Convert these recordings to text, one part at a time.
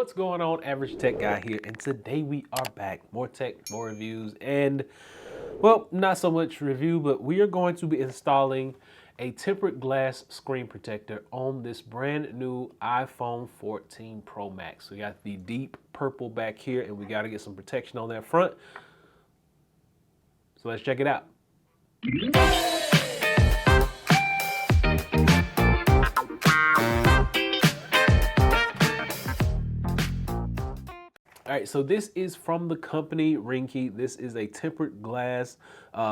What's going on, Average Tech Guy here, and today we are back. More tech, more reviews, and well, not so much review, but we are going to be installing a tempered glass screen protector on this brand new iPhone 14 Pro Max. We got the deep purple back here, and we got to get some protection on that front. So let's check it out. All right, so this is from the company Ringke. This is a tempered glass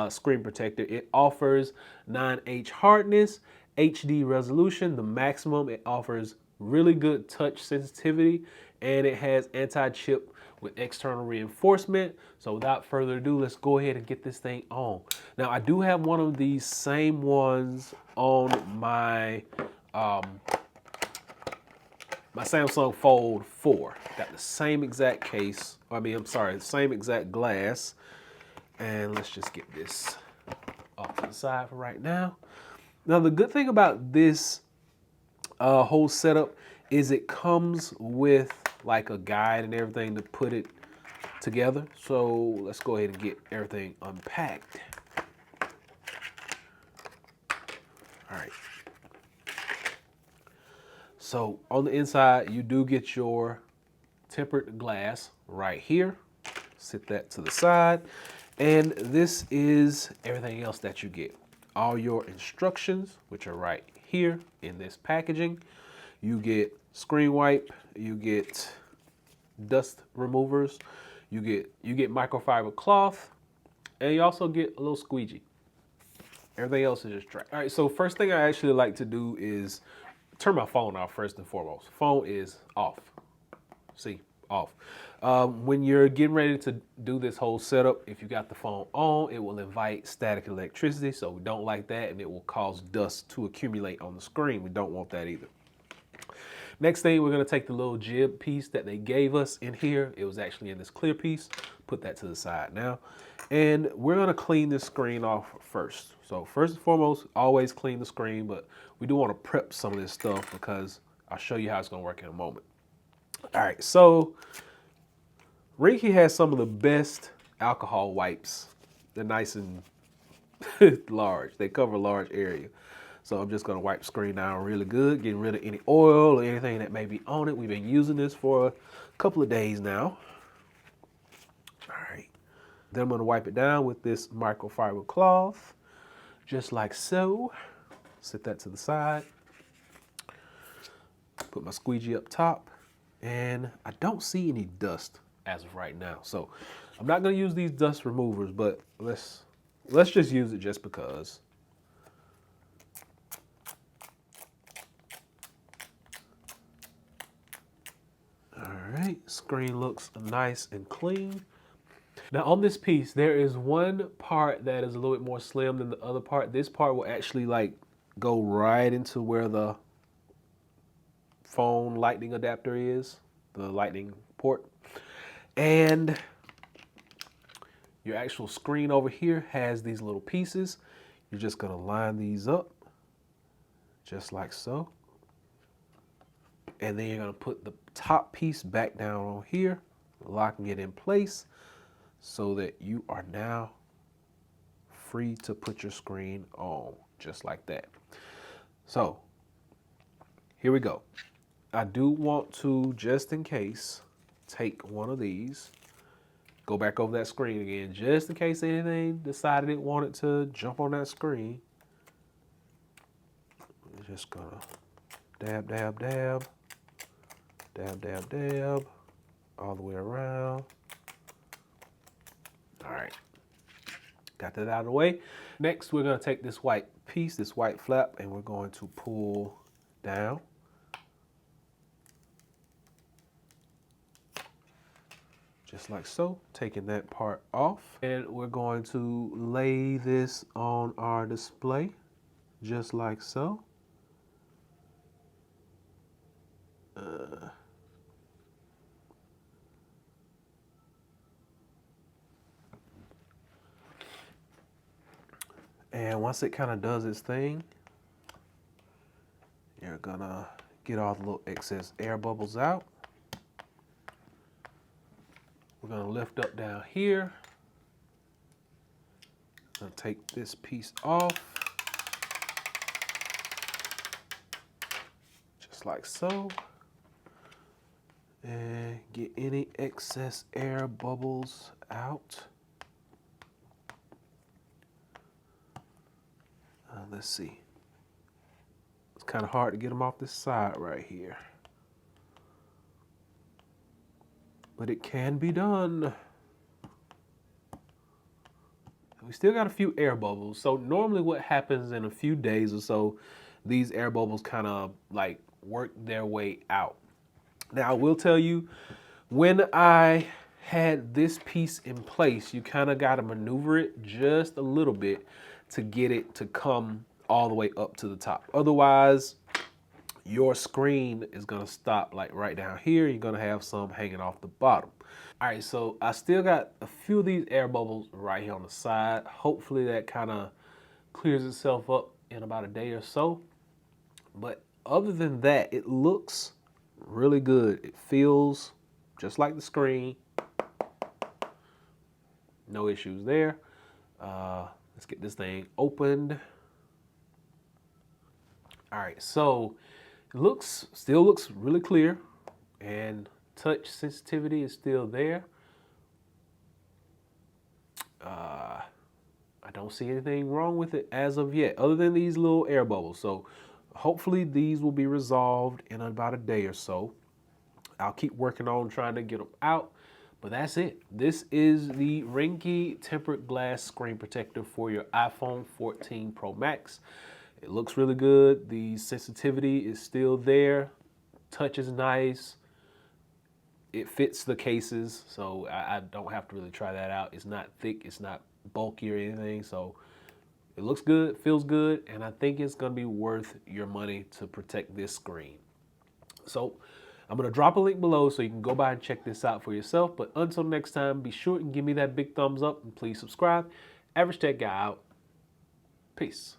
screen protector. It offers 9H hardness, HD resolution, the maximum. It offers really good touch sensitivity, and it has anti-chip with external reinforcement. So without further ado, let's go ahead and get this thing on. Now, I do have one of these same ones on my my Samsung Fold 4. Got the same exact case, the same exact glass. And let's just get this off to the side for right now. Now, the good thing about this whole setup is it comes with like a guide and everything to put it together. So let's go ahead and get everything unpacked. All right. So on the inside, you do get your tempered glass right here. Sit that to the side. And this is everything else that you get. All your instructions, which are right here in this packaging. You get screen wipe, you get dust removers, you get microfiber cloth, and you also get a little squeegee. Everything else is just trash. All right, so first thing I actually like to do is turn my phone off first and foremost. Phone is off. See, off. When you're getting ready to do this whole setup, if you got the phone on, it will invite static electricity, so we don't like that, and it will cause dust to accumulate on the screen. We don't want that either. Next thing, we're gonna take the little jib piece that they gave us in here. It was actually in this clear piece. Put that to the side now. And we're gonna clean this screen off first. So first and foremost, always clean the screen, but we do wanna prep some of this stuff because I'll show you how it's gonna work in a moment. All right, so Ringke has some of the best alcohol wipes. They're nice and large. They cover a large area. So I'm just gonna wipe the screen down really good, getting rid of any oil or anything that may be on it. We've been using this for a couple of days now. All right. Then I'm gonna wipe it down with this microfiber cloth, just like so. Set that to the side. Put my squeegee up top, and I don't see any dust as of right now. So I'm not gonna use these dust removers, but let's just use it just because. All right, screen looks nice and clean. Now on this piece, there is one part that is a little bit more slim than the other part. This part will actually like go right into where the phone lightning adapter is, the lightning port. And your actual screen over here has these little pieces. You're just gonna line these up, just like so. And then you're gonna put the top piece back down on here, locking it in place so that you are now free to put your screen on, just like that. So here we go. I do want to, just in case, take one of these, go back over that screen again, just in case anything decided it wanted to jump on that screen. I'm just gonna dab, dab, dab. Dab, dab, dab, all the way around. All right, got that out of the way. Next, we're gonna take this white piece, this white flap, and we're going to pull down. Just like so, taking that part off. And we're going to lay this on our display, just like so. And once it kind of does its thing, you're gonna get all the little excess air bubbles out. We're gonna lift up down here. I'm gonna take this piece off. Just like so. And get any excess air bubbles out. Let's see. It's kind of hard to get them off this side right here. But it can be done. We still got a few air bubbles. So normally what happens in a few days or so, these air bubbles kind of like work their way out. Now I will tell you, when I had this piece in place, you kind of got to maneuver it just a little bit to get it to come all the way up to the top. Otherwise, your screen is gonna stop like right down here. You're gonna have some hanging off the bottom. All right, so I still got a few of these air bubbles right here on the side. Hopefully that kind of clears itself up in about a day or so. But other than that, it looks really good. It feels just like the screen. No issues there. Let's get this thing opened. All right, so it still looks really clear, and touch sensitivity is still there. I don't see anything wrong with it as of yet, other than these little air bubbles. So hopefully these will be resolved in about a day or so. I'll keep working on trying to get them out, but that's it. This is the Ringke tempered glass screen protector for your iPhone 14 Pro Max. It looks really good. The sensitivity is still there. Touch is nice. It fits the cases, so I don't have to really try that out. It's not thick, it's not bulky or anything, so it looks good, feels good, and I think it's gonna be worth your money to protect this screen. So I'm gonna drop a link below so you can go by and check this out for yourself. But until next time, be sure and give me that big thumbs up and please subscribe. Average Tech Guy out. Peace.